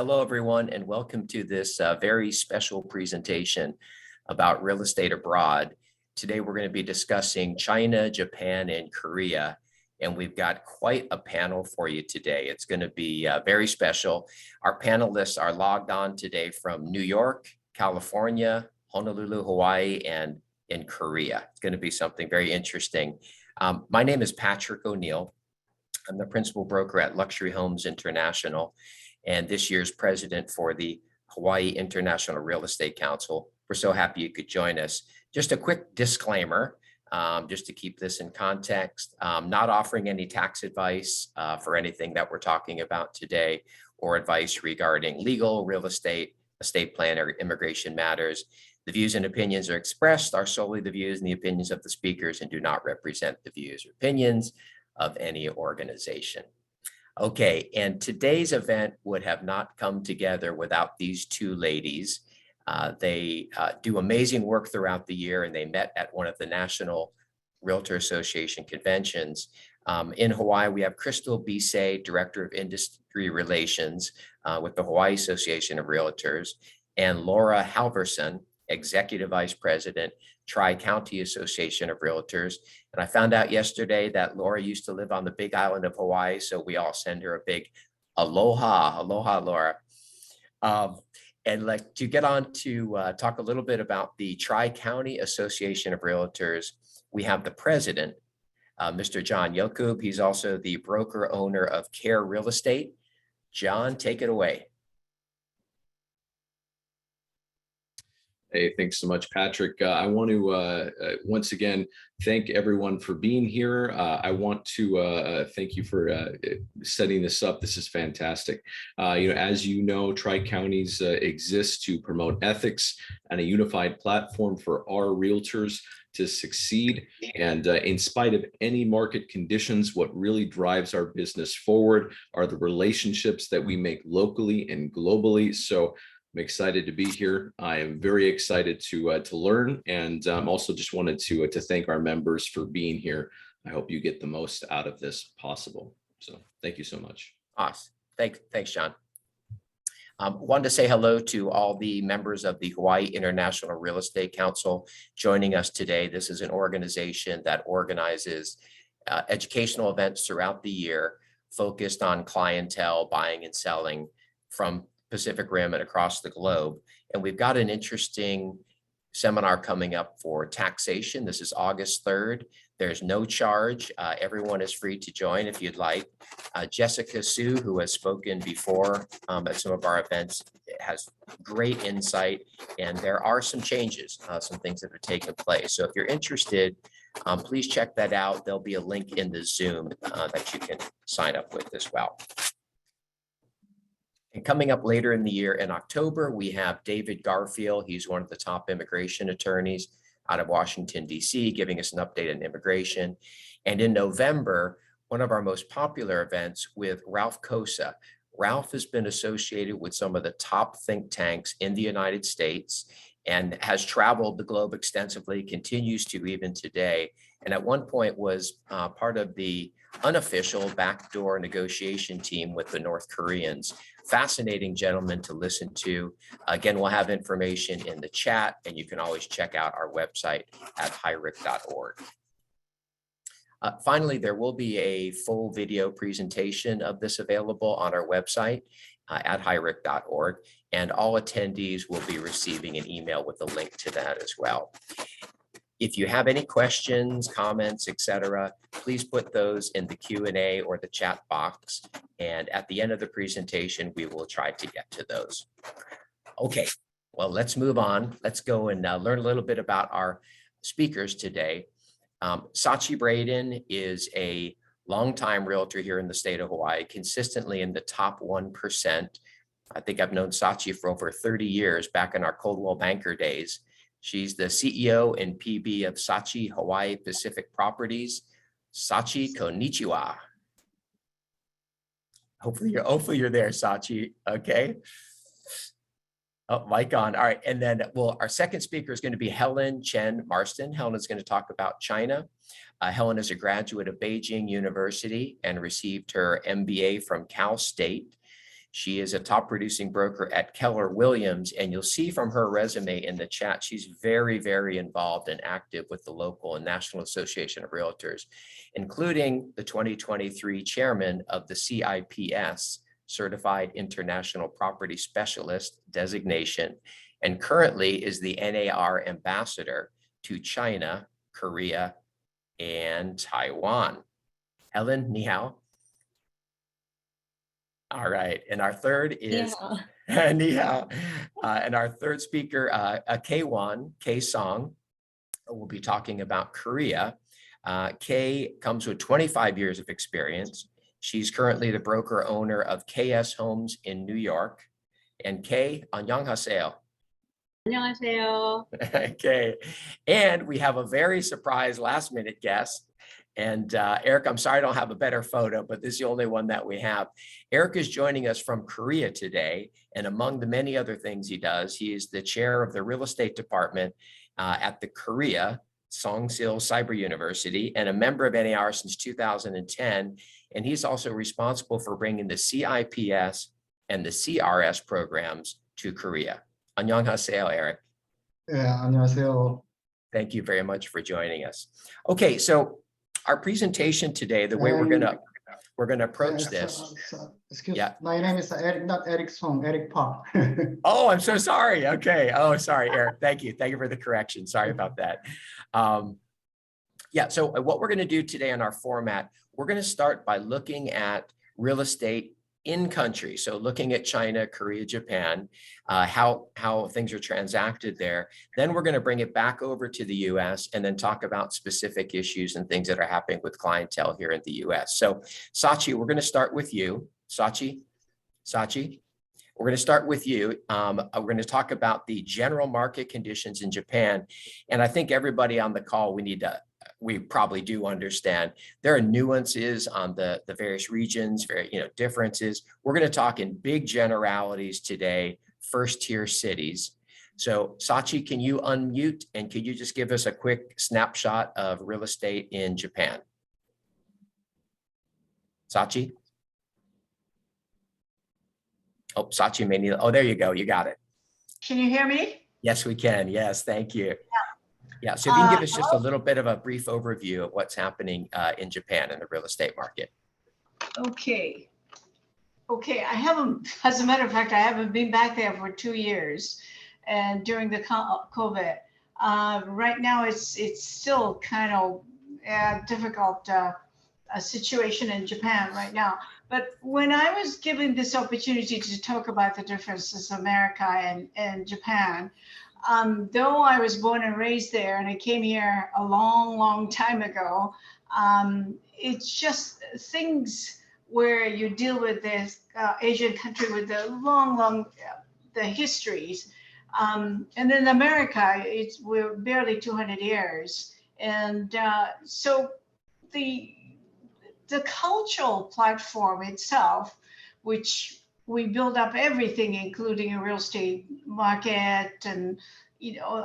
Hello, everyone, and welcome to this very special presentation about real estate abroad. Today, we're going to be discussing China, Japan, and Korea, and we've got quite a panel for you today. It's going to be very special. Our panelists are logged on today from New York, California, Honolulu, Hawaii, and in Korea. It's going to be something very interesting. My name is Patrick O'Neill. I'm the principal broker at Luxury Homes International, and this year's president for the Hawaii International Real Estate Council. We're so happy you could join us. Just a quick disclaimer, just to keep this in context, not offering any tax advice for anything that we're talking about today, or advice regarding legal, real estate plan, or immigration matters. The views and opinions are expressed are solely the views and the opinions of the speakers and do not represent the views or opinions of any organization. Okay, and today's event would have not come together without these two ladies. They do amazing work throughout the year, and they met at one of the National Realtor Association conventions. In Hawaii, we have Crystal Bisay, Director of Industry Relations with the Hawaii Association of Realtors, and Laura Halverson, Executive Vice President, Tri-County Association of Realtors. And I found out yesterday that Laura used to live on the big island of Hawaii, so we all send her a big aloha, aloha, Laura. And like to get on to talk a little bit about the Tri-County Association of Realtors, we have the president, Mr. John Yacoub. He's also the broker owner of Care Real Estate. John, take it away. Hey, thanks so much, Patrick. I want to once again thank everyone for being here. I want to thank you for setting this up. This is fantastic. As you know, Tri-Counties exist to promote ethics and a unified platform for our realtors to succeed. And in spite of any market conditions, what really drives our business forward are the relationships that we make locally and globally. So I'm excited to be here. I am very excited to learn, and also just wanted to thank our members for being here. I hope you get the most out of this possible. So thank you so much. Awesome. Thanks, John. Wanted to say hello to all the members of the Hawaii International Real Estate Council joining us today. This is an organization that organizes educational events throughout the year focused on clientele, buying and selling from Pacific Rim and across the globe. And we've got an interesting seminar coming up for taxation. This is August 3rd. There's no charge. Everyone is free to join if you'd like. Jessica Sue, who has spoken before at some of our events, has great insight, and there are some changes, some things that are taking place. So if you're interested, please check that out. There'll be a link in the Zoom that you can sign up with as well. And coming up later in the year in October, we have David Garfield. He's one of the top immigration attorneys out of Washington, D.C., giving us an update on immigration. And in November, one of our most popular events with Ralph Kosa. Ralph has been associated with some of the top think tanks in the United States and has traveled the globe extensively, continues to even today. And at one point was part of the unofficial backdoor negotiation team with the North Koreans. Fascinating gentleman to listen to. Again, we'll have information in the chat, and you can always check out our website at highrick.org. Finally, there will be a full video presentation of this available on our website at highrick.org, and all attendees will be receiving an email with a link to that as well. If you have any questions, comments, etc., please put those in the Q&A or the chat box. And at the end of the presentation, we will try to get to those. Okay, well, let's move on. Let's go and learn a little bit about our speakers today. Sachi Braden is a longtime realtor here in the state of Hawaii, consistently in the top 1%. I think I've known Sachi for over 30 years, back in our Coldwell Banker days. She's the CEO and PB of Sachi Hawaii Pacific Properties. Sachi, konnichiwa. Hopefully you're there, Sachi. Okay. Oh, mic on. All right. And then, well, our second speaker is going to be Helen Chen Marston. Helen is going to talk about China. Helen is a graduate of Beijing University and received her MBA from Cal State. She is a top producing broker at Keller Williams, and you'll see from her resume in the chat, she's very, very involved and active with the local and National Association of Realtors, including the 2023 chairman of the CIPS, Certified International Property Specialist designation, and currently is the NAR ambassador to China, Korea, and Taiwan. Helen, ni hao. All right, and our third is ni hao. And our third speaker, K Song, will be talking about Korea. Kay comes with 25 years of experience. She's currently the broker owner of KS Homes in New York. And Kay, 안녕하세요. 안녕하세요. Okay, and we have a very surprise last minute guest. And Eric, I'm sorry I don't have a better photo, but this is the only one that we have. Eric is joining us from Korea today. And among the many other things he does, he is the chair of the real estate department at the Korea Songsil Cyber University and a member of NAR since 2010. And he's also responsible for bringing the CIPS and the CRS programs to Korea. 안녕하세요, Eric. Yeah, 안녕하세요. Thank you very much for joining us. Okay, so our presentation today, the way we're gonna approach this. Excuse Yeah. my name is Eric, not Eric Song, Eric Park. Oh, I'm so sorry. Okay. Oh, sorry, Eric. Thank you. Thank you for the correction. Sorry about that. Yeah, so what we're gonna do today in our format, we're gonna start by looking at real estate in country. So looking at China, Korea, Japan, how things are transacted there. Then we're going to bring it back over to the US and then talk about specific issues and things that are happening with clientele here in the US. So Sachi, we're going to start with you. Sachi, we're going to start with you. We're going to talk about the general market conditions in Japan. And I think everybody on the call, we probably do understand there are nuances on the various regions, differences. We're going to talk in big generalities today, first tier cities. So Sachi, can you unmute and could you just give us a quick snapshot of real estate in Japan? Sachi? Oh, Sachi may need, oh, there you go. You got it. Can you hear me? Yes, we can. Yes, thank you. Yeah, so if you can give us just a little bit of a brief overview of what's happening in Japan in the real estate market. Okay, I haven't, as a matter of fact, I haven't been back there for 2 years and during the COVID. Right now, it's still kind of difficult situation in Japan right now. But when I was given this opportunity to talk about the differences of America and Japan, though I was born and raised there and I came here a long, long time ago, it's just things where you deal with this Asian country with the long, the histories. And then America, we're barely 200 years. And so the cultural platform itself, which we build up everything, including a real estate market and,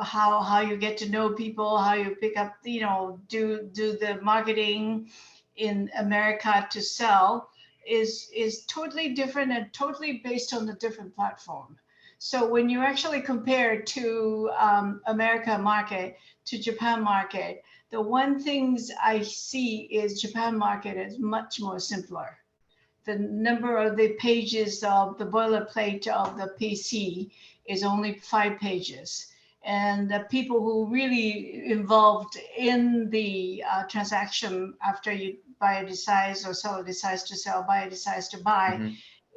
how you get to know people, how you pick up, do the marketing in America to sell is totally different and totally based on the different platform. So when you actually compare to America market to Japan market, the one things I see is Japan market is much more simpler. The number of the pages of the boilerplate of the PC is only 5 pages. And the people who really involved in the transaction after you buyer decides or seller decides to sell, buyer decides to buy,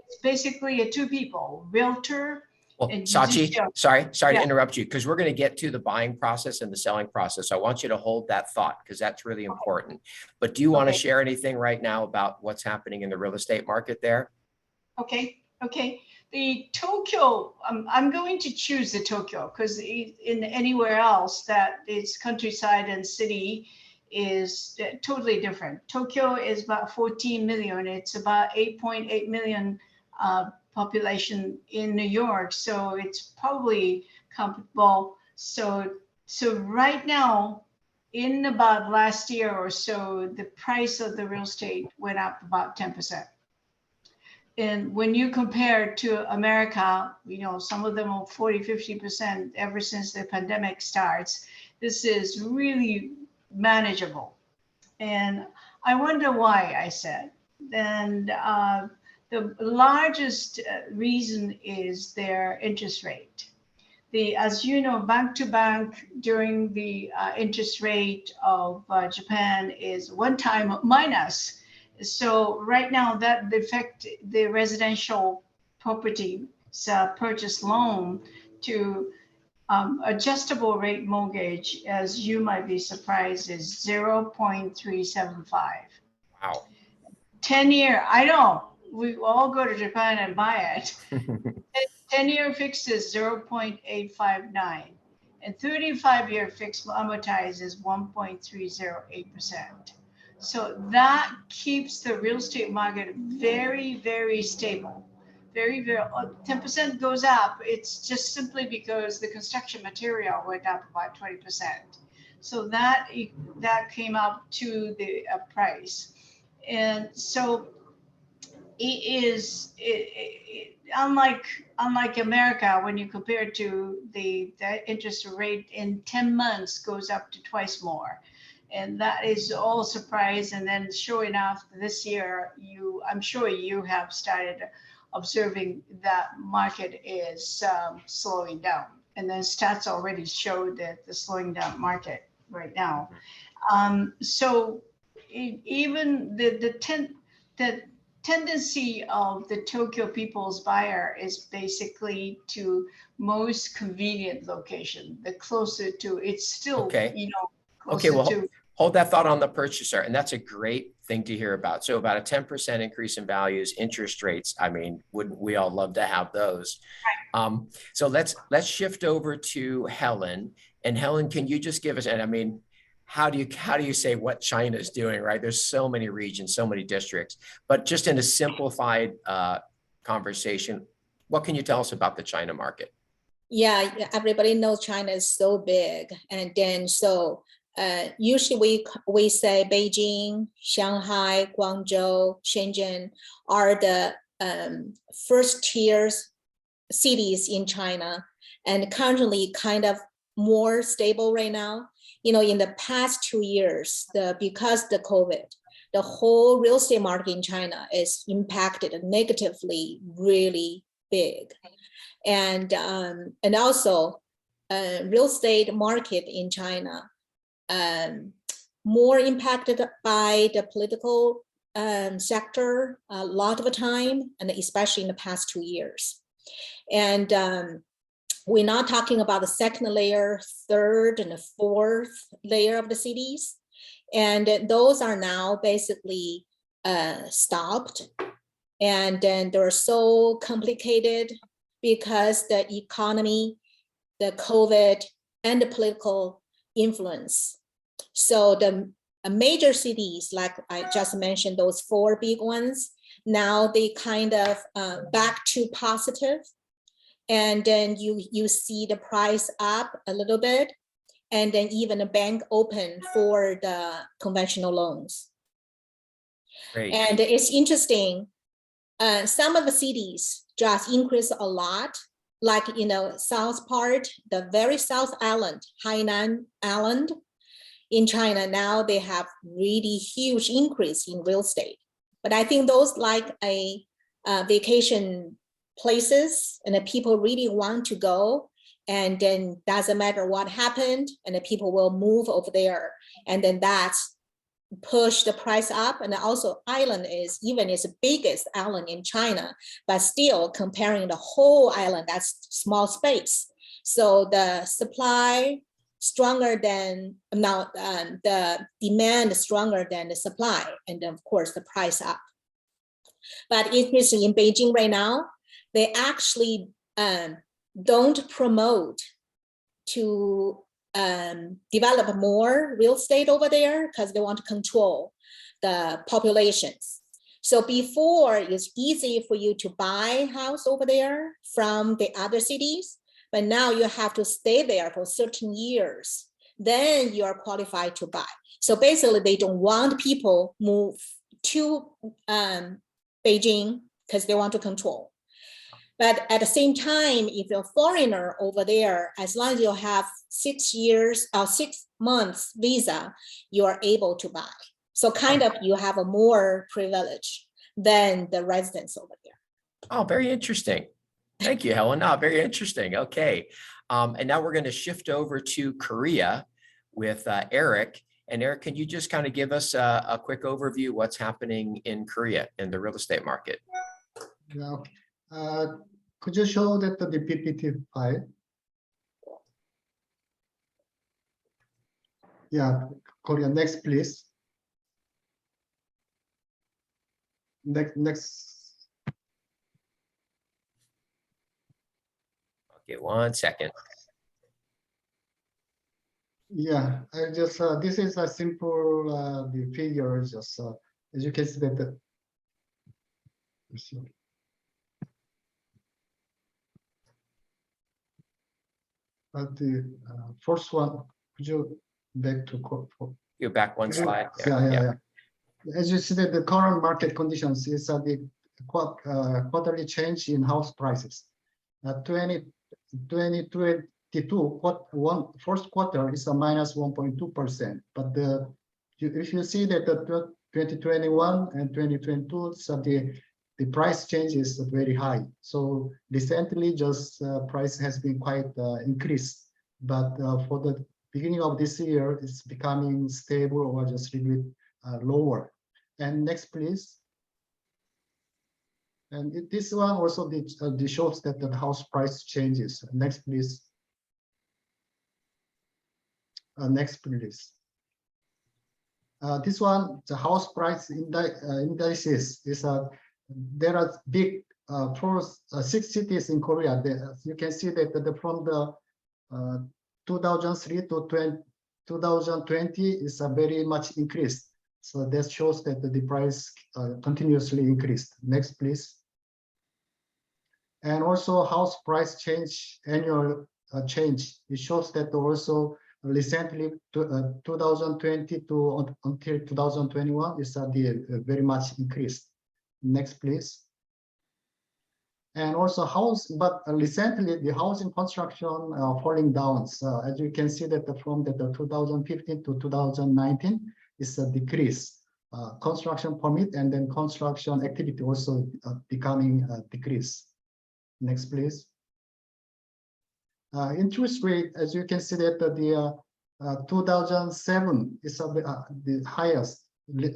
it's basically 2 people, realtor. Well, Sachi, sorry to interrupt you because we're going to get to the buying process and the selling process. So I want you to hold that thought because that's really important. But do you want to share anything right now about what's happening in the real estate market there? Okay. The Tokyo, I'm going to choose the Tokyo because in anywhere else that it's countryside and city is totally different. Tokyo is about 14 million. It's about 8.8 million population in New York, so it's probably comparable. So right now, in about last year or so, the price of the real estate went up about 10%. And when you compare to America, you know, some of them are 40, 50% ever since the pandemic starts. This is really manageable. And I wonder why, I said. And the largest reason is their interest rate. As you know, bank to bank during the interest rate of Japan is one time minus. So right now that affect the residential property purchase loan to adjustable rate mortgage, as you might be surprised, is 0.375. Wow. 10-year, I know, we all go to Japan and buy it. 10-year fixed is 0.859, and 35-year fixed amortized is 1.308%. So that keeps the real estate market very, very stable. Very, very, 10% goes up. It's just simply because the construction material went up about 20%. So that came up to the price. And so it is, unlike America, when you compare to the interest rate in 10 months goes up to twice more. And that is all surprise. And then sure enough, this year, I'm sure you have started observing that market is slowing down. And then stats already show that the slowing down market right now. So even the tendency of the Tokyo People's Buyer is basically to most convenient location, the closer to, it's still, Okay. you know, Okay, closer well, to. hold that thought on the purchaser. And that's a great thing to hear about. So about a 10% increase in values, interest rates. I mean, wouldn't we all love to have those? So let's shift over to Helen. And Helen, can you just give us, and I mean, how do you say what China is doing, right? There's so many regions, so many districts, but just in a simplified conversation, what can you tell us about the China market? Yeah, everybody knows China is so big. And then so usually we say Beijing, Shanghai, Guangzhou, Shenzhen are the first tier cities in China, and currently kind of more stable right now. You know, in the past 2 years, because the COVID, the whole real estate market in China is impacted negatively, really big. And also real estate market in China more impacted by the political sector a lot of the time, and especially in the past 2 years. And we're not talking about the second layer, third, and the fourth layer of the cities. And those are now basically stopped. And then they're so complicated because the economy, the COVID, and the political influence. So the major cities, like I just mentioned, those 4 big ones, now they kind of back to positive. And then you see the price up a little bit, and then even a bank open for the conventional loans. Great. And it's interesting, some of the cities just increase a lot, like, you know, south part, the very south island, Hainan Island in China, now they have really huge increase in real estate. But I think those like a vacation places, and the people really want to go, and then doesn't matter what happened, and the people will move over there, and then that's push the price up. And also island is the biggest island in China, but still comparing the whole island, that's small space. So the supply stronger than now, the demand stronger than the supply, and then of course the price up. But it is in Beijing right now, they actually don't promote to develop more real estate over there because they want to control the populations. So before, it's easy for you to buy a house over there from the other cities, but now you have to stay there for certain years. Then you are qualified to buy. So basically, they don't want people move to Beijing because they want to control. But at the same time, if you're a foreigner over there, as long as you have 6 years or 6 months visa, you are able to buy. So kind of you have a more privilege than the residents over there. Oh, very interesting. Thank you, Helen. Oh, very interesting. Okay. And now we're going to shift over to Korea with Eric. And Eric, can you just kind of give us a quick overview of what's happening in Korea in the real estate market? Yeah. Could you show that the PPT file? Yeah, Korea. Next, please. Next. Okay, 1 second. Yeah, I just this is a simple the figure. Just as you can see that the first one. Could you back to Go back 1 slide. Yeah. As you see that the current market conditions is the quarterly change in house prices. 2022 first quarter is a minus 1.2%, but if you see that the 2021 and 2022, so the price change is very high. So recently, just price has been quite increased, but for the beginning of this year, it's becoming stable or just a little bit lower. And next, please. And this one also shows that the house price changes. Next, please. Next, please. This one, the house price indices is there are big for 6 cities in Korea. You can see that from the 2003 to 2020 is a very much increased. So that shows that the price continuously increased. Next, please. And also house price change, annual change. It shows that also recently 2020 to until 2021 is very much increased. Next, please. And also but recently the housing construction falling down. So as you can see that from the 2015 to 2019 is a decrease. Construction permit and then construction activity also becoming decrease. Next, please. Interest rate, as you can see that the 2007 is the highest. It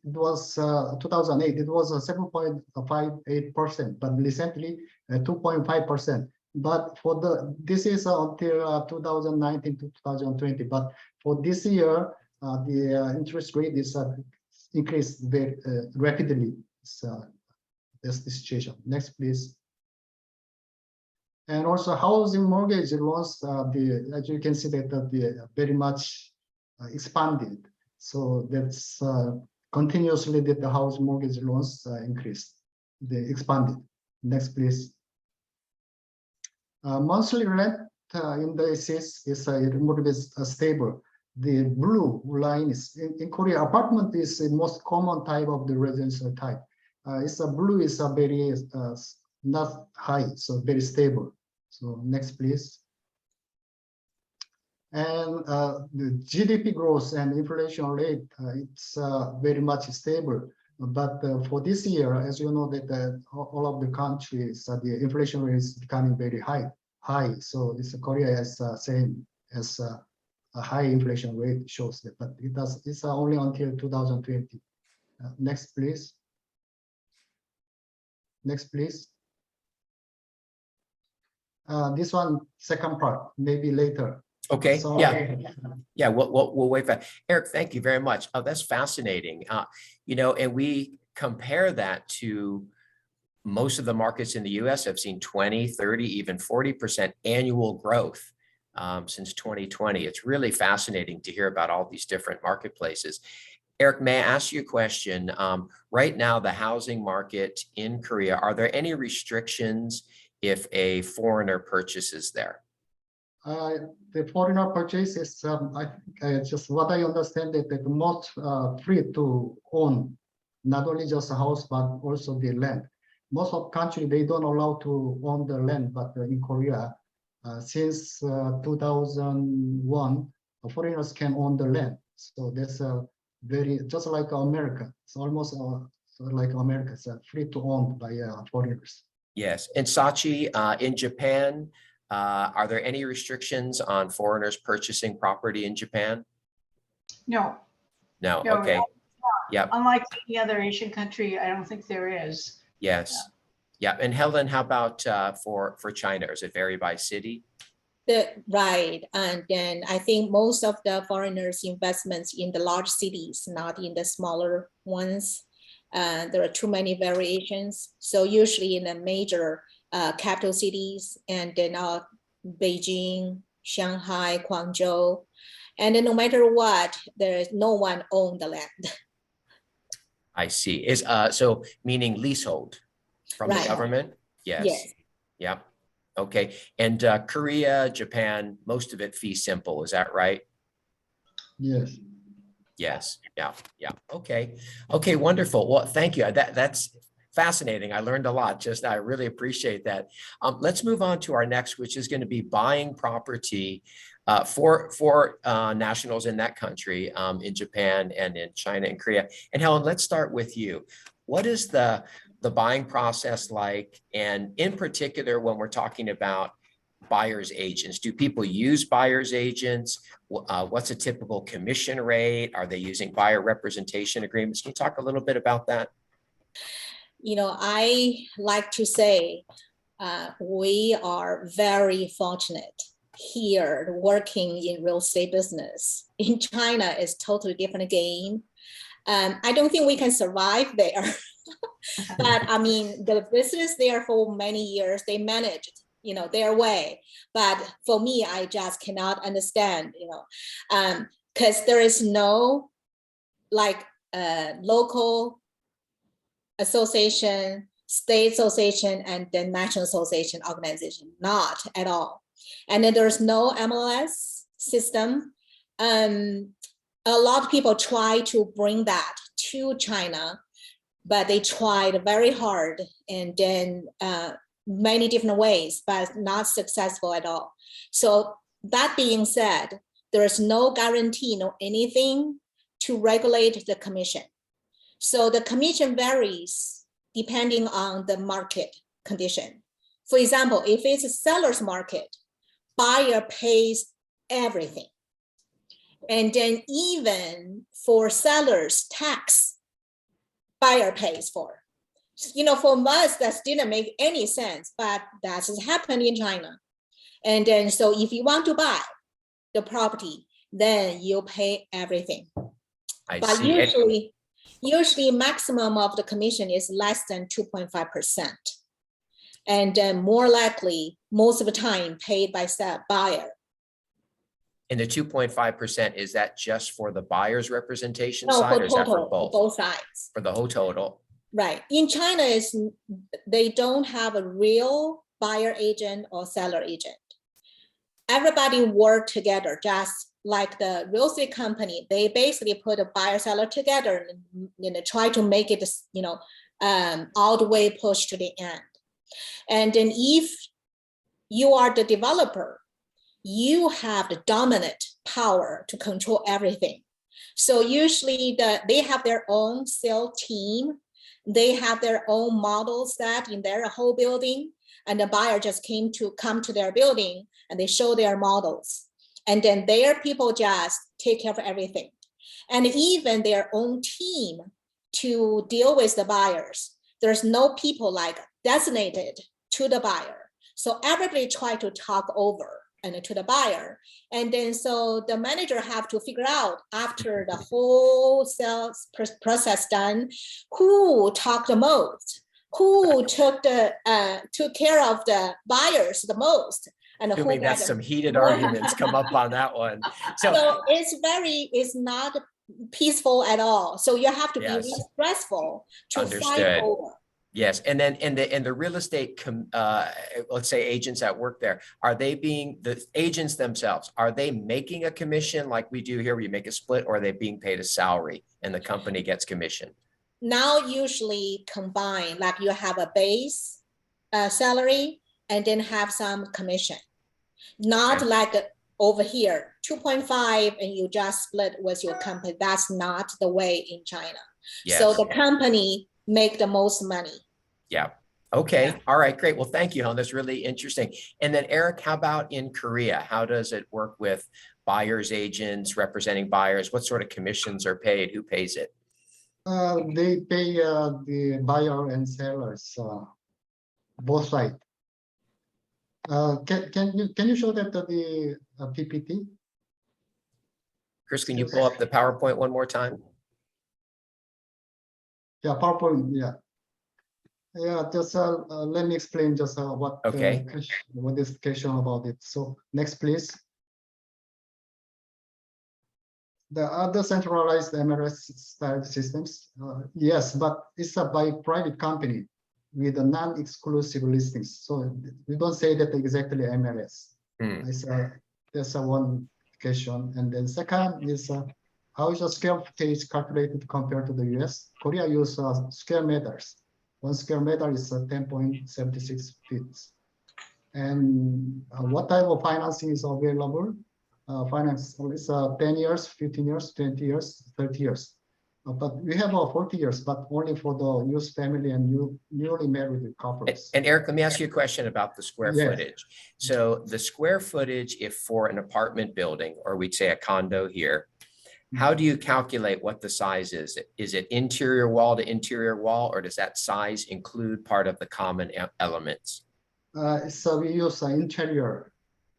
was 2008. It was 7.58%, but recently 2.5%. But for this is until 2019 to 2020. But for this year, the interest rate is increased very rapidly. So that's the situation. Next, please. And also housing mortgage loans, as you can see that the very much expanded. So that's continuously that the house mortgage loans increased, they expanded. Next, please. Monthly rent indices is more or less stable. The blue line is in Korea. Apartment is the most common type of the residential type. It's a blue is a very not high, so very stable. So next, please. And the GDP growth and inflation rate, it's very much stable. But for this year, as you know, that all of the countries, the inflation rate is becoming very high. So this Korea is same as a high inflation rate shows that, but it's only until 2020. Next, please. Next, please. This one, second part, maybe later. Okay. So, Yeah. We'll wait for that. Eric, thank you very much. Oh, that's fascinating. And we compare that to most of the markets in the US have seen 20, 30, even 40% annual growth since 2020. It's really fascinating to hear about all these different marketplaces. Eric, may I ask you a question? Right now, the housing market in Korea, are there any restrictions if a foreigner purchases there? The foreigner purchase is, I think, just what I understand that the most free to own, not only just a house, but also the land. most of country, they don't allow to own the land, but in Korea, since 2001, foreigners can own the land. So that's a very, just like America, it's almost like America, it's free to own by foreigners. Yes, and Sachi, in Japan, are there any restrictions on foreigners purchasing property in Japan? No, No, no, okay, no. yep, Unlike any other Asian country, I don't think there is. yes. Yeah, and Helen, how about for China? Does it vary by city? Right, and then I think most of the foreigners' investments in the large cities, not in the smaller ones. There are too many variations. So usually in the major capital cities, and then Beijing, Shanghai, Guangzhou, and then no matter what, there is no one own the land. I see. Is so meaning leasehold from the Right. government? Yes. Yes. Yeah. Okay. And Korea, Japan, most of it fee simple. Is that right? Yes. Yes. Yeah. Yeah. Okay. Okay. Wonderful. Well, thank you. That's fascinating. I learned a lot. I really appreciate that. Let's move on to our next, which is going to be buying property for nationals in that country, in Japan and in China and Korea. And Helen, let's start with you. What is the buying process like? And in particular, when we're talking about buyer's agents, do people use buyer's agents? What's a typical commission rate? Are they using buyer representation agreements? Can you talk a little bit about that? You know, I like to say we are very fortunate here working in real estate business. In China, it's totally different game. I don't think we can survive there. But I mean, the business there for many years, they managed, you know, their way. But for me, I just cannot understand, you know, because there is no like local association, state association, and then national association organization, not at all. And then there's no MLS system. A lot of people try to bring that to China, but they tried very hard and then many different ways, but not successful at all. So that being said, there is no guarantee, no anything to regulate the commission. So the commission varies depending on the market condition. For example, if it's a seller's market, buyer pays everything. And then even for sellers, tax, buyer pays for. You know, for us, that didn't make any sense, but that's happened in China. And then, so if you want to buy the property, then you pay everything. But usually maximum of the commission is less than 2.5%. And then more likely, most of the time paid by buyer. And the 2.5%, is that just for the buyer's representation No, side, for or is that total, for both? for both sides. For the whole total? Right. In China, they don't have a real buyer agent or seller agent. Everybody work together, just like the real estate company. They basically put a buyer seller together and, you know, try to make it, you know, all the way pushed to the end. And then if you are the developer, you have the dominant power to control everything. So usually they have their own sales team. They have their own model set in their whole building, and the buyer just come to their building and they show their models. And then their people just take care of everything. And even their own team to deal with the buyers. There's no people like designated to the buyer. So everybody try to talk over and to the buyer. And then so the manager have to figure out after the whole sales process done, who talked the most, who took care of the buyers the most. And Assuming that some heated arguments come up on that one. So it's not peaceful at all. So you have to be really stressful to fight over. Yes, and then the real estate, let's say agents that work there, are they the agents themselves, are they making a commission like we do here, where you make a split, or are they being paid a salary and the company gets commission? now usually combine, like you have a base salary and then have some commission. Not Okay. like over here, 2.5 and you just split with your company. That's not the way in China. So Yes. the company make the most money. Yeah. Okay. Yeah. All right. Great. Well, thank you, Helen. That's really interesting. And then Eric, how about in Korea? How does it work with buyers, agents, representing buyers? What sort of commissions are paid? Who pays it? They pay the buyer and sellers, both sides. Can you show that the PPT? Chris, can you pull up the PowerPoint one more time? Yeah, PowerPoint. Yeah. Yeah, just let me explain just what Okay. what is the question about it. So next, please. The other centralized MLS style systems, yes, but it's by private company with a non-exclusive listings. So we don't say that exactly MLS. That's one question. And then second is how is a square footage calculated compared to the US? Korea use square meters. 1 square meter is 10.76 feet. And what type of financing is available? Finance is 10 years, 15 years, 20 years, 30 years. But we have 40 years, but only for the youth family and newly married couples. And Eric, let me ask you a question about the square footage. So the square footage, if for an apartment building, or we'd say a condo here, how do you calculate what the size is? Is it interior wall to interior wall, or does that size include part of the common elements? So we use interior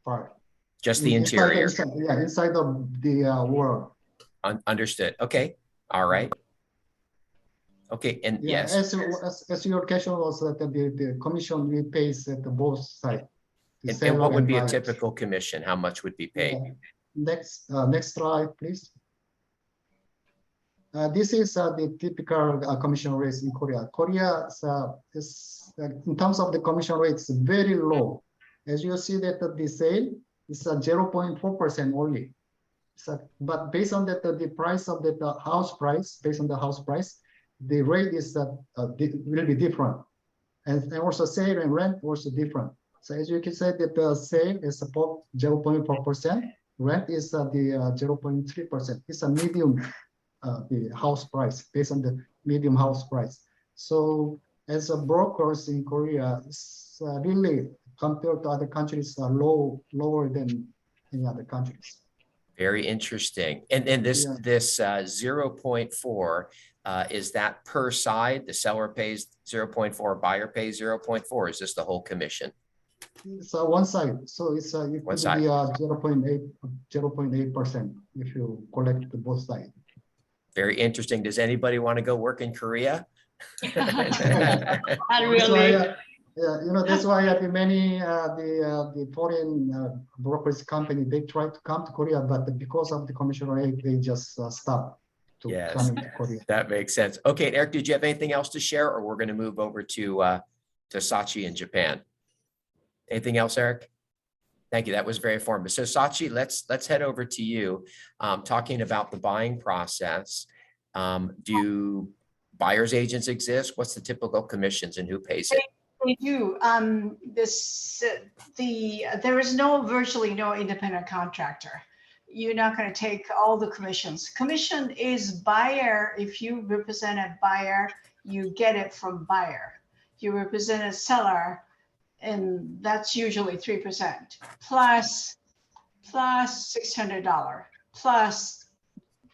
part. Just the interior. Inside of the wall. Understood. Okay. All right. Okay. And yeah, yes. As your question was that the commission we pays at the both sides. And what would be a typical commission? How much would be paid? Next slide, please. This is the typical commission rates in Korea. Korea is in terms of the commission rates very low. As you see that the sale is 0.4% only. So, but based on that the price of the house price, based on the house price, the rate is will be different, and also sale and rent also different. So as you can say that the sale is about 0.4%, rent is the 0.3%. It's a medium. The house price based on the medium house price. So as a brokers in Korea, it's really compared to other countries are lower than any other countries. Very interesting. And this 0.4 is that per side? The seller pays 0.4, buyer pays 0.4. Is this the whole commission? It's one side. So it's it could be 0.8% if you collect the both sides. Very interesting. Does anybody want to go work in Korea? Not really. That's why many the foreign brokerage company, they try to come to Korea, but because of the commission rate, they just stop to come to Korea. That makes sense. Okay, Eric, did you have anything else to share, or we're going to move over to Sachi in Japan? Anything else, Eric? Thank you. That was very informative. So Sachi, let's head over to you. Talking about the buying process. Do buyer's agents exist? What's the typical commissions and who pays it? They do. There is virtually no independent contractor. You're not going to take all the commissions. Commission is buyer. If you represent a buyer, you get it from buyer. You represent a seller, and that's usually 3% plus $600 plus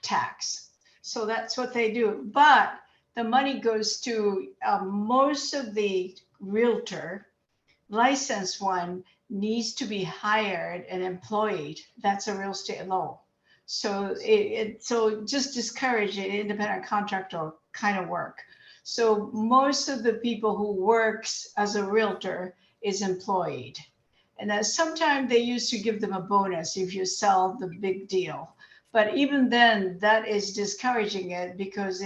tax. So that's what they do. But the money goes to most of the realtor, licensed one needs to be hired and employed. That's a real estate law. So so just discourage an independent contractor kind of work. So most of the people who works as a realtor is employed. And then sometimes they used to give them a bonus if you sell the big deal. But even then, that is discouraging it because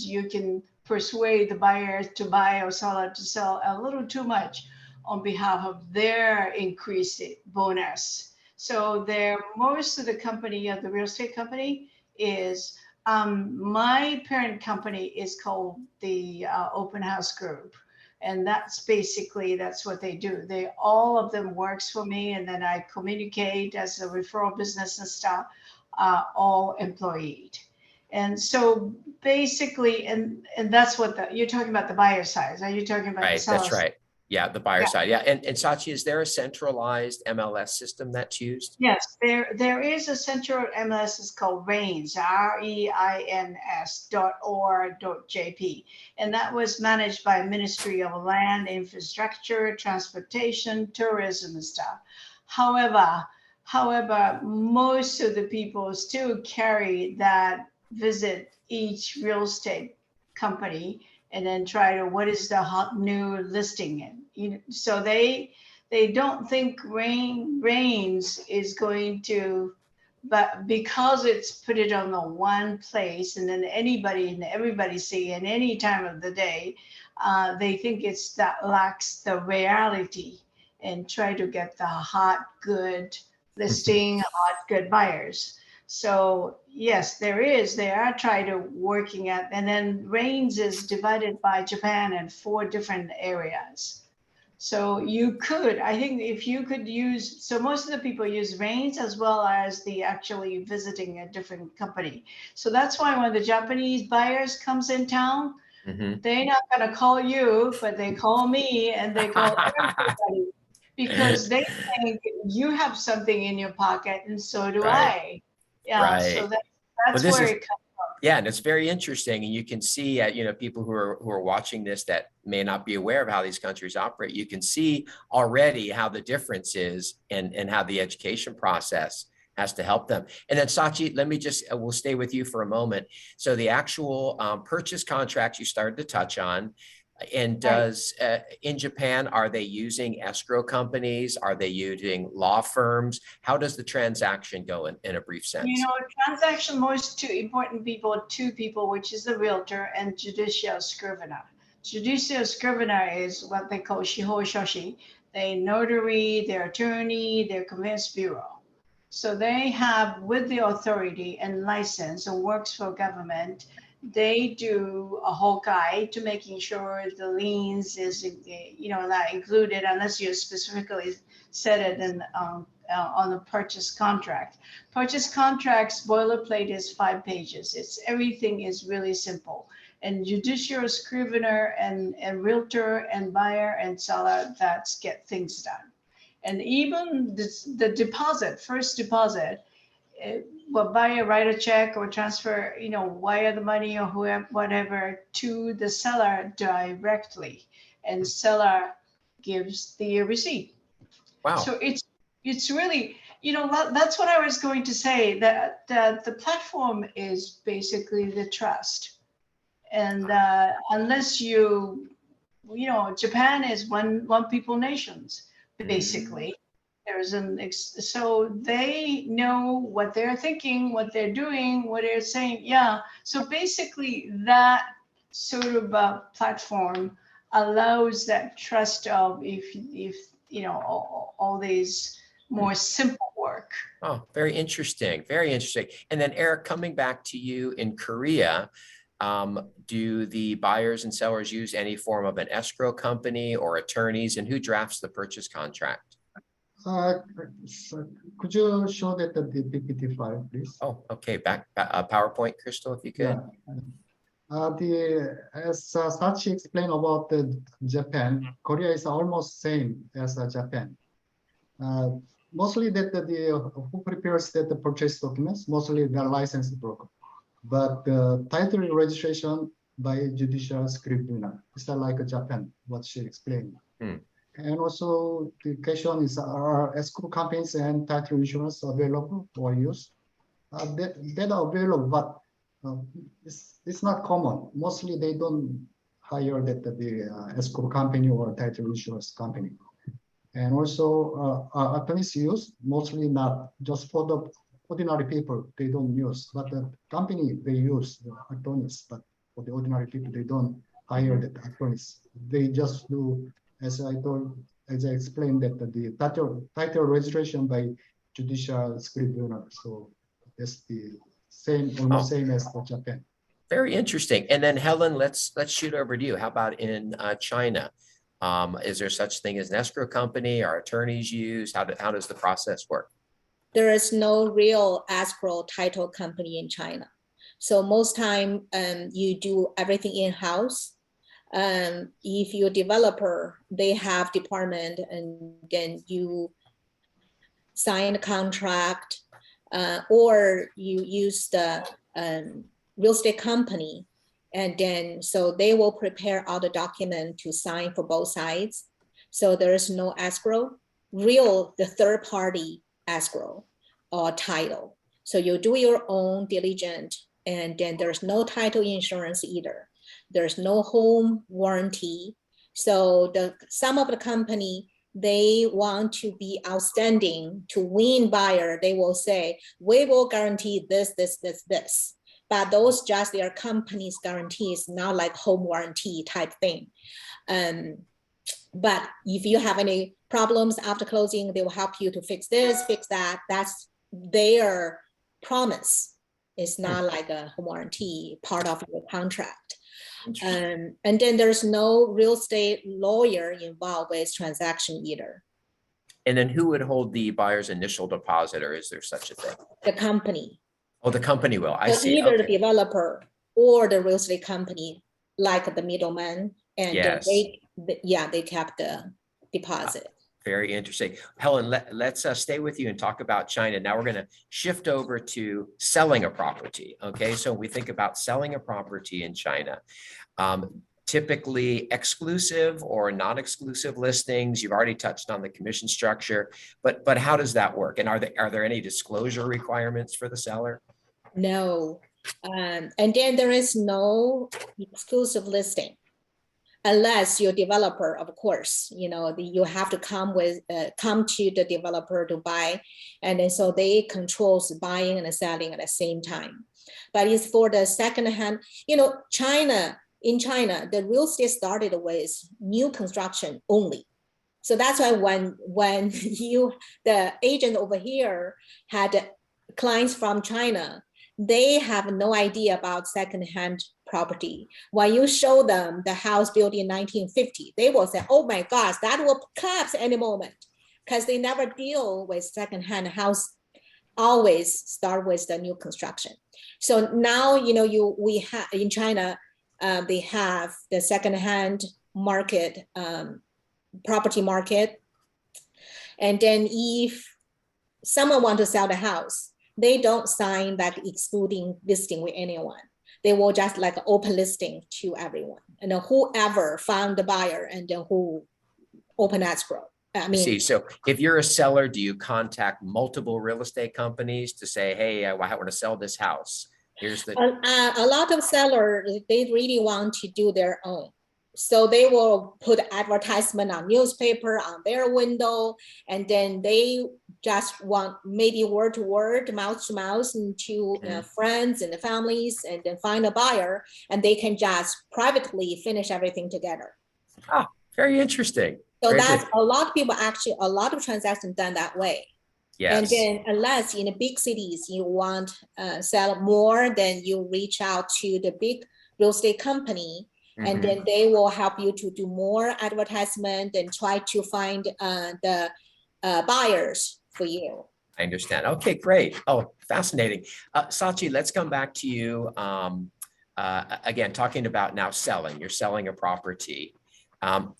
you can persuade the buyer to buy or seller to sell a little too much on behalf of their increased bonus. So most of the company, the real estate company, is My parent company is called the Open House Group. And that's basically, that's what they do. All of them works for me, and then I communicate as a referral business and stuff, all employed. And so basically, and that's what you're talking about the buyer side. Are you talking about the seller That's side? right. Yeah, the buyer Yeah. side. Yeah. And Sachi, is there a centralized MLS system that's used? Yes, there is a central MLS. It's called REINS, REINS.org.jp, and that was managed by Ministry of Land, Infrastructure, Transportation, Tourism, and stuff. However, most of the people still carry that, visit each real estate company and then try to, what is the hot new listing in? So they don't think REINS is going to, but because it's put it on the one place and then anybody and everybody see at any time of the day, they think that lacks the reality and try to get the hot, good listing, hot, good buyers. So yes, they are trying to working at, and then REINS is divided by Japan in 4 different areas. So you could, I think if you could use, so most of the people use REINS as well as the actually visiting a different company. So that's why when the Japanese buyers comes in town, they're not gonna call you, but they call me and they call everybody because they think you have something in your pocket and so do I. Yeah, so that's Well, where it comes. yeah, and it's very interesting, and you can see, people who are watching this that may not be aware of how these countries operate. You can see already how the difference is, and how the education process has to help them. And then Sachi, let me just, we'll stay with you for a moment. So the actual purchase contracts you started to touch on. And does in Japan, are they using escrow companies? Are they using law firms? How does the transaction go in a brief sense? Transaction, most two people, which is the realtor and judicial scrivener. Judicial scrivener is what they call shihou shoshi. They notary, their attorney, their conveyance bureau. So they have, with the authority and license, and works for government, they do a whole guide to making sure the liens is, not included unless you specifically said it in, on the purchase contract. Purchase contracts boilerplate is 5 pages. Everything is really simple. And judicial scrivener and realtor and buyer and seller, that's get things done. And even the deposit, first deposit, will buyer write a check or transfer, wire the money or whatever to the seller directly, and seller gives the receipt. Wow. So it's really, that's what I was going to say, that the platform is basically the trust. And unless Japan is one people nations, basically. So they know what they're thinking, what they're doing, what they're saying. Yeah. So basically that sort of platform allows that trust of if all these more simple work. Oh, very interesting. Very interesting. And then Eric, coming back to you in Korea, do the buyers and sellers use any form of an escrow company or attorneys, and who drafts the purchase contract? So could you show that the PPT file, please? Oh, okay. Back PowerPoint, Crystal, if you could. Yeah. As Sachi explained about the Japan, Korea is almost same as Japan. Mostly that who prepares the purchase documents, mostly the licensed broker. But the title registration by judicial scrivener. It's not like Japan, what she explained. And also the question is, are escrow companies and title insurance available for use? That are available, but it's not common. Mostly they don't hire the escrow company or title insurance company. And also attorneys use, mostly not just for the ordinary people, they don't use, but the company, they use the attorneys, but for the ordinary people, they don't hire the attorneys. They just do, as I explained, that the title registration by judicial scrivener. So that's the almost same as the Japan. Very interesting. And then Helen, let's shoot over to you. How about in China? Is there such thing as an escrow company? Are attorneys used? How does the process work? There is no real escrow title company in China. So most time you do everything in-house. If you're a developer, they have department, and then you sign a contract, or you use the real estate company, and then so they will prepare all the document to sign for both sides. So there is no escrow, the third party escrow or title. So you do your own diligence, and then there's no title insurance either. There's no home warranty. So some of the company, they want to be outstanding to win buyer. They will say, we will guarantee this. But those just their company's guarantees, not like home warranty type thing. But if you have any problems after closing, they will help you to fix this, fix that. That's their promise. It's not like a warranty part of your contract. And then there's no real estate lawyer involved with transaction either. And then who would hold the buyer's initial deposit, or is there such a thing? The company. Oh, the company will. I So see. either Okay. the developer or the real estate company, like the middleman, and Yes. they kept the deposit. Very interesting. Helen, let's stay with you and talk about China. Now we're going to shift over to selling a property. Okay, so we think about selling a property in China. Typically exclusive or non-exclusive listings. You've already touched on the commission structure, but how does that work? And are there any disclosure requirements for the seller? No, and then there is no exclusive listing. Unless you're a developer, of course, you have to come to the developer to buy, and then so they controls buying and selling at the same time. But it's for the second hand. In China, the real estate started with new construction only. So that's why when the agent over here had clients from China, they have no idea about secondhand property. When you show them the house built in 1950, they will say, oh my gosh, that will collapse any moment, because they never deal with secondhand house, always start with the new construction. So now, we have in China, they have the secondhand market, property market. And then if someone wants to sell the house, they don't sign that excluding listing with anyone. They will just like open listing to everyone, and then whoever found the buyer and then who open escrow. See, so if you're a seller, do you contact multiple real estate companies to say, hey, I want to sell this house? Here's the. A lot of sellers, they really want to do their own. So they will put advertisement on newspaper, on their window, and then they just want maybe word to word, mouth to mouth, and to friends and the families, and then find a buyer, and they can just privately finish everything together. Ah, very interesting. So very that's good. a lot of people actually, a lot of transactions done that way. Yes. And then unless in the big cities you want sell more, then you reach out to the big real estate company. And then they will help you to do more advertisement and try to find the buyers for you. I understand. Okay, great. Oh, fascinating. Sachi, let's come back to you. Again, talking about now selling. You're selling a property.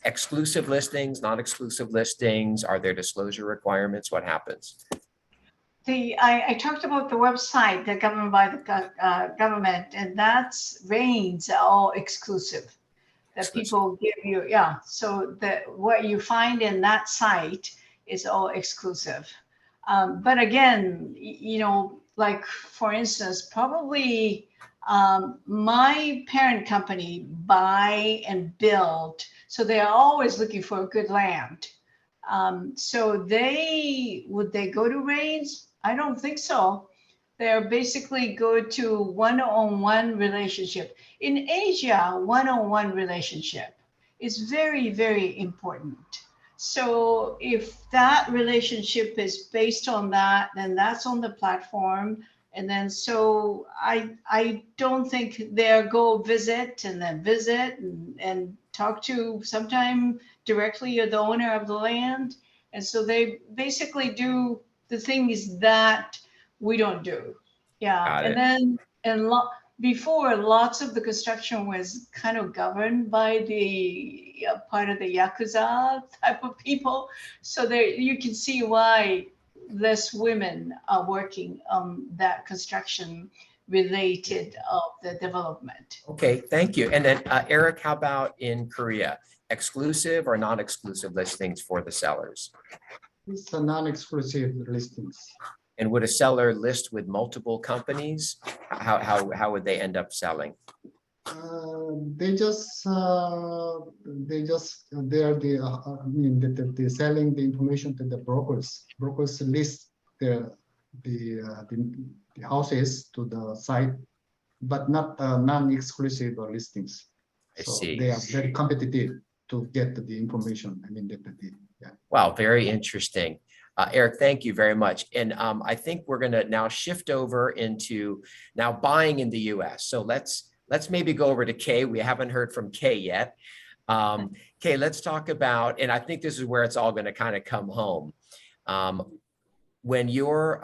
Exclusive listings, non-exclusive listings. Are there disclosure requirements? What happens? I talked about the website that governed by the government, and that's reigns all exclusive that people give you. Yeah, so what you find in that site is all exclusive. But again, like for instance, probably my parent company buy and build, so they are always looking for good land. So would they go to reigns? I don't think so. They're basically go to one-on-one relationship. In Asia, one-on-one relationship is very, very important. So if that relationship is based on that, then that's on the platform, And then so I don't think they'll go visit and then visit and talk to sometime directly the owner of the land. And so they basically do the things that we don't do. Yeah. Got And it. then before, lots of the construction was kind of governed by the part of the Yakuza type of people. So there you can see why less women are working on that construction related of the development. Okay, thank you. And then Eric, how about in Korea? Exclusive or non-exclusive listings for the sellers? It's a non-exclusive listings. And would a seller list with multiple companies? How would they end up selling? They are they're selling the information to the brokers. Brokers list the houses to the site, but not non-exclusive listings. I So see. they are very competitive to get the information. Yeah. Wow, very interesting. Eric, thank you very much. And I think we're going to now shift over into now buying in the US. So let's maybe go over to Kay. We haven't heard from Kay yet. Kay, let's talk about, and I think this is where it's all going to kind of come home. When your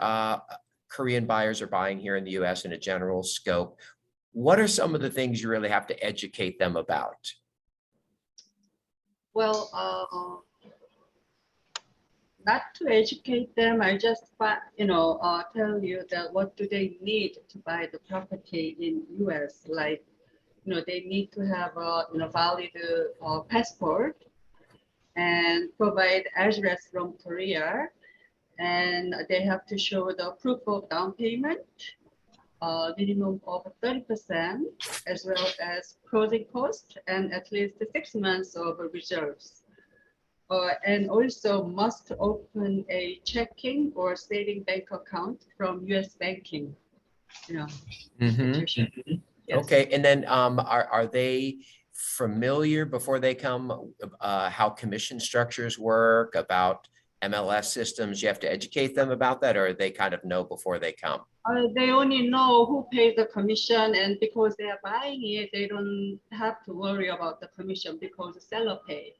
Korean buyers are buying here in the US in a general scope, what are some of the things you really have to educate them about? Well, not to educate them, I just tell you that what do they need to buy the property in US, like they need to have a valid passport and provide address from Korea, and they have to show the proof of down payment, minimum of 30%, as well as closing cost and at least 6 months of reserves. And also must open a checking or saving bank account from US banking, institution. Yes. Okay, and then are they familiar before they come how commission structures work, about MLS systems? You have to educate them about that, or they kind of know before they come? They only know who pays the commission, and because they are buying it, they don't have to worry about the commission because the seller pays.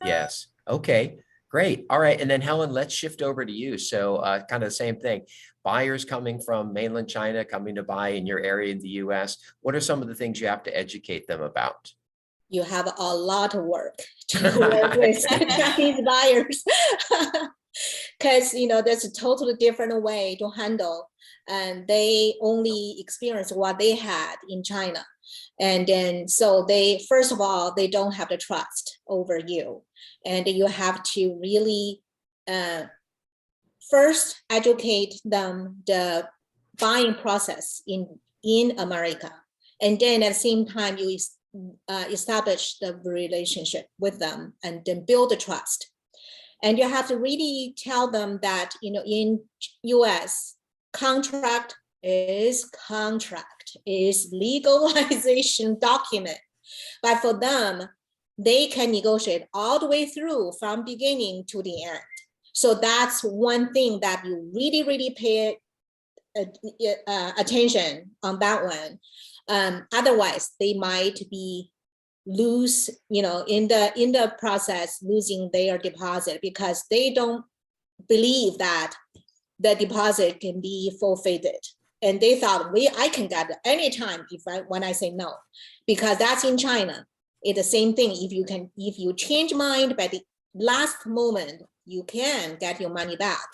Yes. Okay, great. All right. And then Helen, let's shift over to you. So kind of the same thing. Buyers coming from mainland China, coming to buy in your area in the US. What are some of the things you have to educate them about? You have a lot of work to work with Chinese buyers because there's a totally different way to handle, and they only experience what they had in China. And then so they, first of all, they don't have the trust over you, and you have to really first educate them the buying process in America, and then at the same time you establish the relationship with them and then build the trust. And you have to really tell them that in US, contract is legalization document, but for them they can negotiate all the way through from beginning to the end. So that's one thing that you really pay attention on that one. Otherwise they might be lose in the process, losing their deposit because they don't believe that the deposit can be forfeited, and they thought I can get it anytime when I say no, because that's in China. It's the same thing. If you change mind by the last moment, you can get your money back,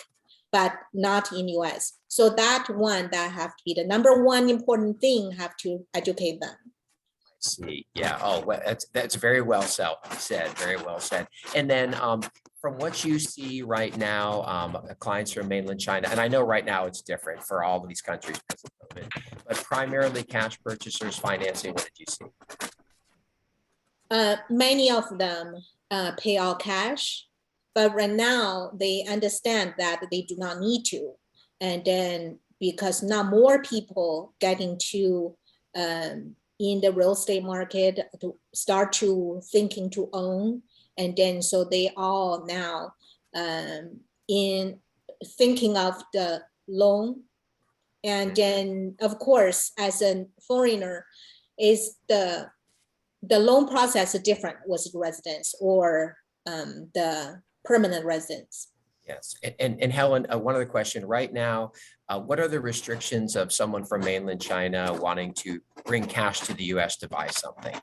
but not in US. So that have to be the number one important thing, have to educate them. See, yeah. Oh, well, that's very well said. Very well said. And then from what you see right now, clients from mainland China, and I know right now it's different for all of these countries because of COVID, but primarily cash purchasers financing. What did you see? Many of them pay all cash, but right now they understand that they do not need to, and then because now more people getting to in the real estate market to start to thinking to own, and then so they all now in thinking of the loan And then, of course, as a foreigner, is the loan process different with residents or the permanent residents? Yes, and Helen, one other question right now, what are the restrictions of someone from mainland China wanting to bring cash to the US to buy something?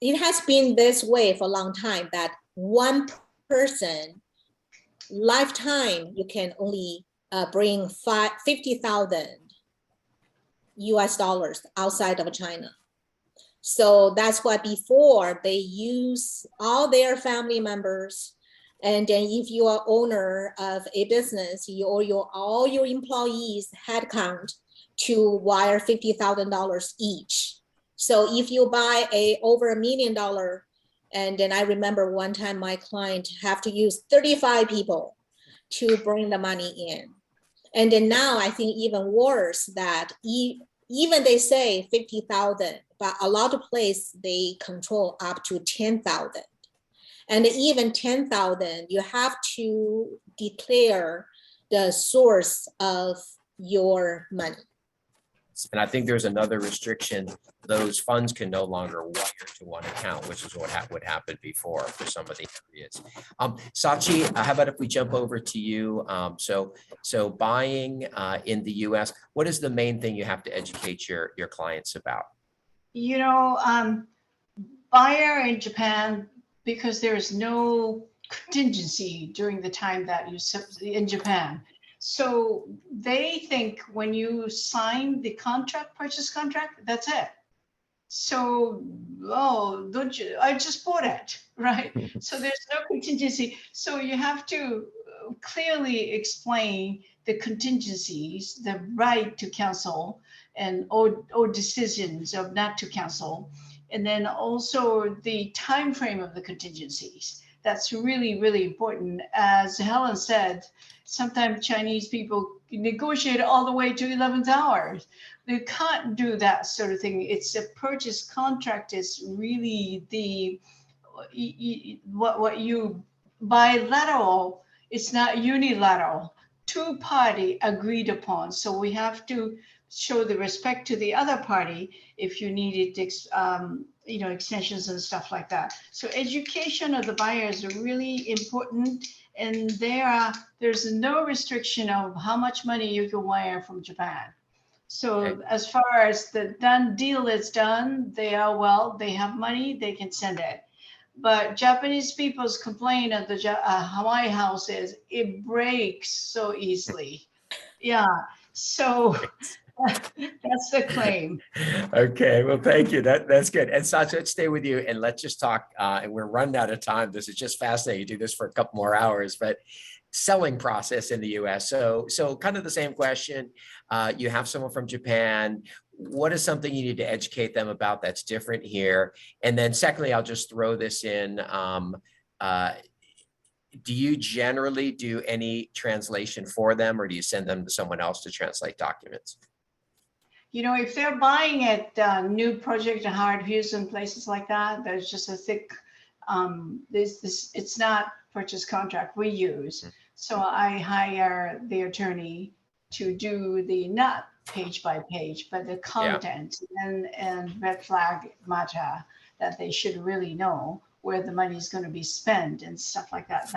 It has been this way for a long time that one person lifetime, you can only bring 50,000 US dollars outside of China. So that's why before they use all their family members. And then if you are owner of a business, all your employees headcount to wire $50,000 each. So if you buy over $1 million, and then I remember one time my client have to use 35 people to bring the money in. And then now I think even worse that even they say 50,000, but a lot of places they control up to 10,000. And even 10,000, you have to declare the source of your money. And I think there's another restriction. Those funds can no longer wire to one account, which is what would happen before for some of the areas. Sachi, how about if we jump over to you? So buying in the US, what is the main thing you have to educate your clients about? You know, buyer in Japan, because there's no contingency during the time that you in Japan. So they think when you sign the contract, purchase contract, that's it. So, oh, don't you, I just bought it, right? So there's no contingency. So you have to clearly explain the contingencies, the right to cancel and or decisions of not to cancel. And then also the time frame of the contingencies. That's really, really important. As Helen said, sometimes Chinese people negotiate all the way to 11th hour. They can't do that sort of thing. It's a purchase contract is really the what you bilateral. It's not unilateral. Two-party agreed upon. So we have to show the respect to the other party if you needed you know, extensions and stuff like that. So education of the buyers are really important, and there's no restriction of how much money you can wire from Japan. So Okay. as far as the done deal is done, they have money, they can send it. But Japanese people's complaint of the Hawaii houses, it breaks so easily. Yeah, so that's the claim. Okay, well, thank you. That's good. And Sachi, let's stay with you and let's just talk. And we're running out of time. This is just fascinating. You do this for a couple more hours, but selling process in the US. So kind of the same question. You have someone from Japan. What is something you need to educate them about that's different here? And then secondly, I'll just throw this in. Do you generally do any translation for them, or do you send them to someone else to translate documents? You know, if they're buying at new project in Howard Hughes and places like that, there's just a thick, it's not purchase contract we use. So I hire the attorney to do the not page by page, but the content and red flag matter that they should really know where the money is going to be spent and stuff like that.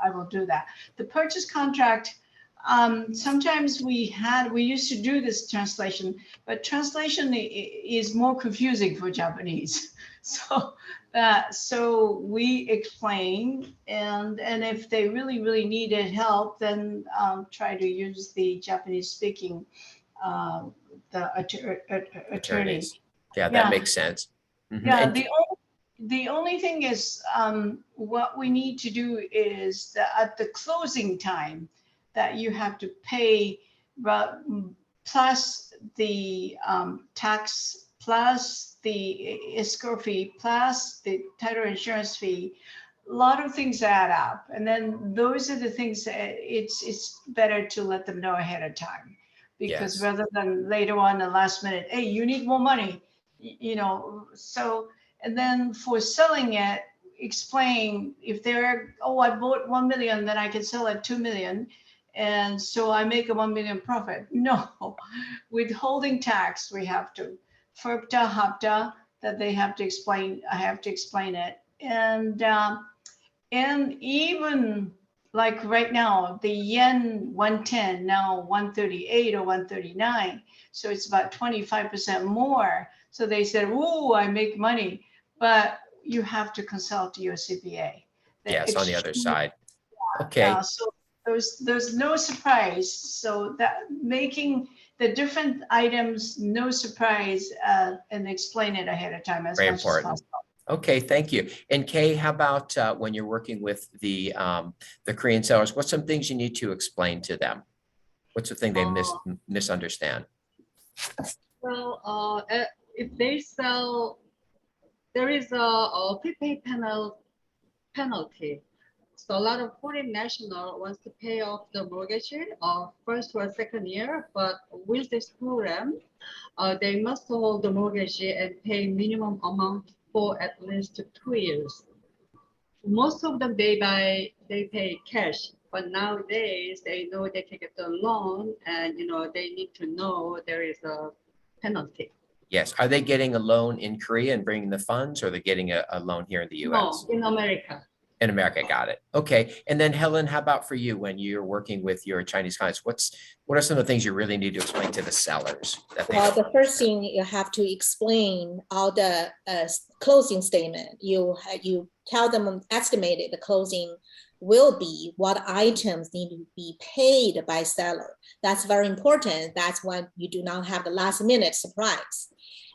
I will do that. The purchase contract, sometimes we used to do this translation, but translation is more confusing for Japanese. So we explain, and if they really needed help, then try to use the Japanese speaking attorneys. Yeah, that makes sense. Mm-hmm. Yeah, the only thing is what we need to do is that at the closing time that you have to pay plus the tax, plus the escrow fee, plus the title insurance fee. A lot of things add up, and then those are the things that it's better to let them know ahead of time, because rather than later on the last minute, hey, you need more money, you know. So, and then for selling it, explain if they're, oh, I bought 1 million, then I can sell at 2 million. And so I make a 1 million profit. No, withholding tax, we have to. FERPTA, HAPTA, that they have to explain, I have to explain it. And even like right now, the yen 110, now 138 or 139. So it's about 25% more. So they said, "Ooh, I make money," but you have to consult your CPA. Yes, on the other side. Okay. So there's no surprise. So that making the different items no surprise and explain it ahead of time as Very much as important. possible. Okay, thank you. And Kay, how about when you're working with the Korean sellers, what's some things you need to explain to them? What's the thing they misunderstand? Well, if they sell, there is a prepaid penalty. So a lot of foreign national wants to pay off the mortgage first or second year, but with this program, they must hold the mortgage and pay minimum amount for at least 2 years. Most of them they pay cash, but nowadays they know they can get the loan, and they need to know there is a penalty. Yes. Are they getting a loan in Korea and bringing the funds, or are they getting a loan here in the US? No, in America. In America, got it. Okay. And then Helen, how about for you when you're working with your Chinese clients? What are some of the things you really need to explain to the sellers? Well, the first thing you have to explain all the closing statement. You tell them estimated the closing will be, what items need to be paid by seller. That's very important. That's when you do not have the last minute surprise.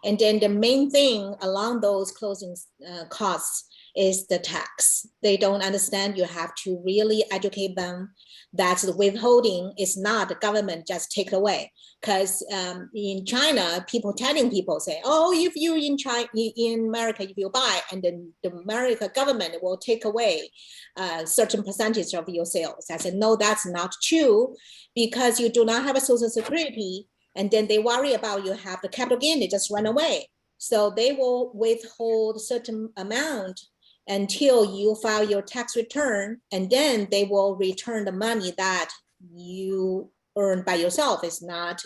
And then the main thing along those closing costs is the tax. They don't understand. You have to really educate them that the withholding is not the government just take away. Because in China, telling people say, "Oh, if you in America, if you buy, and then the American government will take away a certain percentage of your sales." I said, no, that's not true, because you do not have a social security, and then they worry about you have the capital gain, they just run away. So they will withhold a certain amount until you file your tax return, and then they will return the money that you earn by yourself. It's not,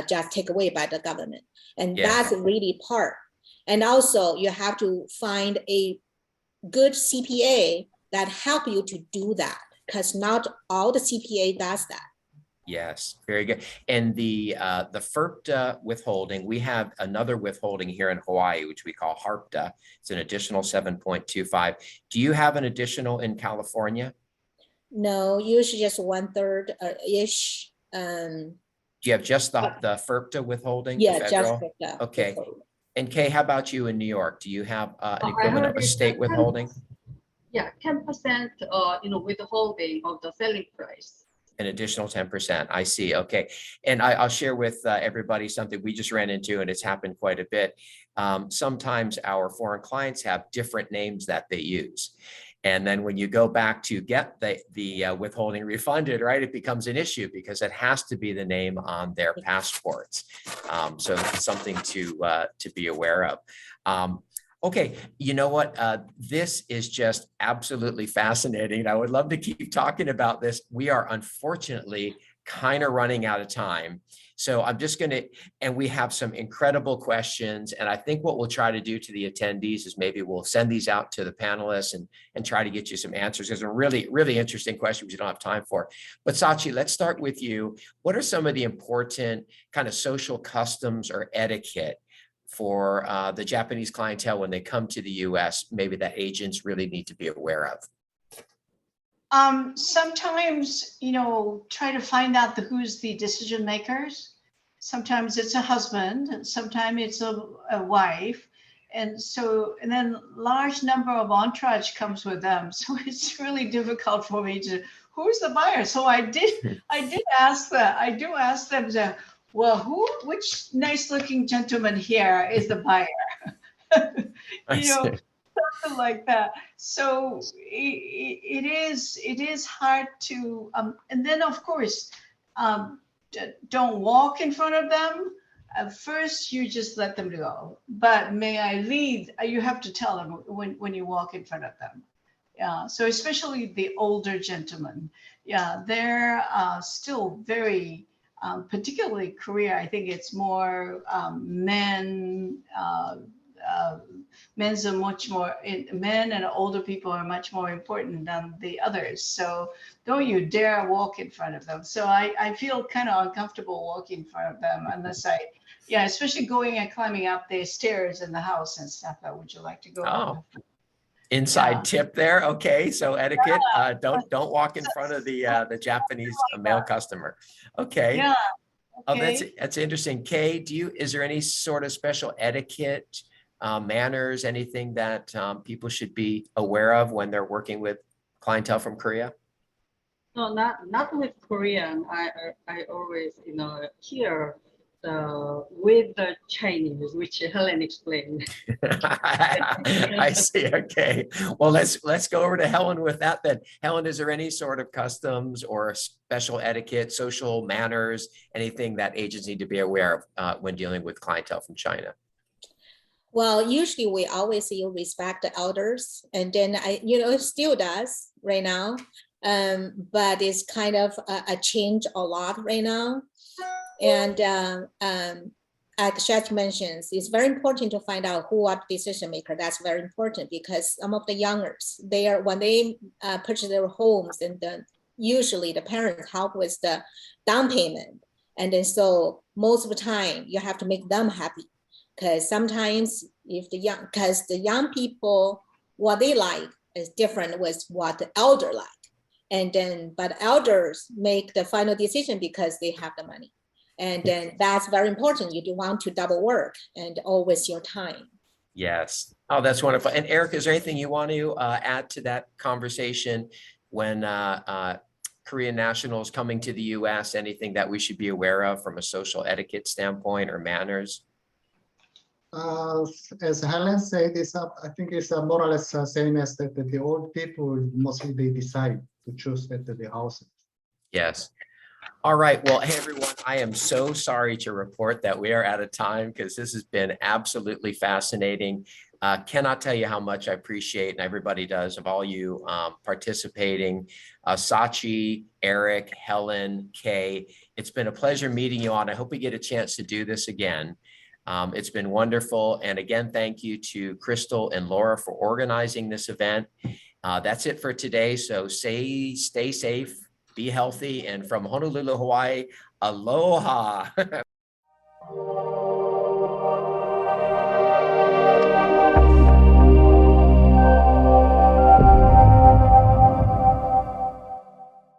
just take away by the government. And that's really part. And also you have to find a good CPA that help you to do that, because not all the CPA does that. Yes, very good. And the FERPTA withholding, we have another withholding here in Hawaii, which we call HARPTA. It's an additional 7.25. Do you have an additional in California? No, usually just 1/3 ish. Do you have just the FERPTA withholding? Yeah, just FERPTA. Okay. Withholding. And Kay, how about you in New York? Do you have an equivalent of a state withholding? Yeah, 10%, withholding of the selling price. An additional 10%. I see. Okay. And I'll share with everybody something we just ran into, and it's happened quite a bit. Sometimes our foreign clients have different names that they use. And then when you go back to get the withholding refunded, right, it becomes an issue because it has to be the name on their passports. So it's something to be aware of. Okay, you know what? This is just absolutely fascinating. I would love to keep talking about this. We are unfortunately kind of running out of time. So I'm just going to, and we have some incredible questions. And I think what we'll try to do to the attendees is maybe we'll send these out to the panelists and try to get you some answers. There's a really, really interesting questions we don't have time for. But Sachi, let's start with you. What are some of the important kind of social customs or etiquette for the Japanese clientele when they come to the US, maybe that agents really need to be aware of? Sometimes, try to find out who's the decision makers. Sometimes it's a husband, and sometimes it's a wife. And then large number of entourage comes with them. So it's really difficult for me who's the buyer? So I did ask that. I do ask them well, which nice looking gentleman here is the buyer? Something like that. So it is hard to, and then of course, don't walk in front of them. First, you just let them go. But may I lead? You have to tell them when you walk in front of them. So especially the older gentlemen, yeah, they're still very, particularly Korea. I think it's more men. Men's are much more. Men and older people are much more important than the others. So don't you dare walk in front of them. So I feel kind of uncomfortable walking in front of them unless yeah, especially going and climbing up the stairs in the house and stuff. Would you like to go up? Oh, inside Yeah. tip there. Okay, so etiquette. Don't walk in front of the Japanese male customer. Okay. Yeah. Oh, Okay. that's interesting. Kay, is there any sort of special etiquette, manners, anything that people should be aware of when they're working with clientele from Korea? No, not with Korean. I always, hear with the Chinese, which Helen explained. I see. Okay. Well, let's go over to Helen with that then. Helen, is there any sort of customs or special etiquette, social manners, anything that agents need to be aware of when dealing with clientele from China? Well, usually we always respect the elders, and then it still does right now. But it's kind of a change a lot right now. And as Seth mentions, it's very important to find out who are the decision maker. That's very important because some of the youngers, when they purchase their homes, and then usually the parents help with the down payment. And then so most of the time you have to make them happy, because sometimes because the young people, what they like is different with what the elder like. And then, but elders make the final decision because they have the money. And then that's very important. You don't want to double work and always your time. Yes. Oh, that's wonderful. And Eric, is there anything you want to add to that conversation when Korean nationals coming to the US, anything that we should be aware of from a social etiquette standpoint or manners? As Helen said, I think it's more or less the same as that the old people mostly they decide to choose the house. Yes. All right. Well, hey, everyone, I am so sorry to report that we are out of time because this has been absolutely fascinating. Cannot tell you how much I appreciate, and everybody does, of all you participating. Sachi, Eric, Helen, Kay, it's been a pleasure meeting you all. And I hope we get a chance to do this again. It's been wonderful. And again, thank you to Crystal and Laura for organizing this event. That's it for today. So stay safe, be healthy, and from Honolulu, Hawaii, aloha.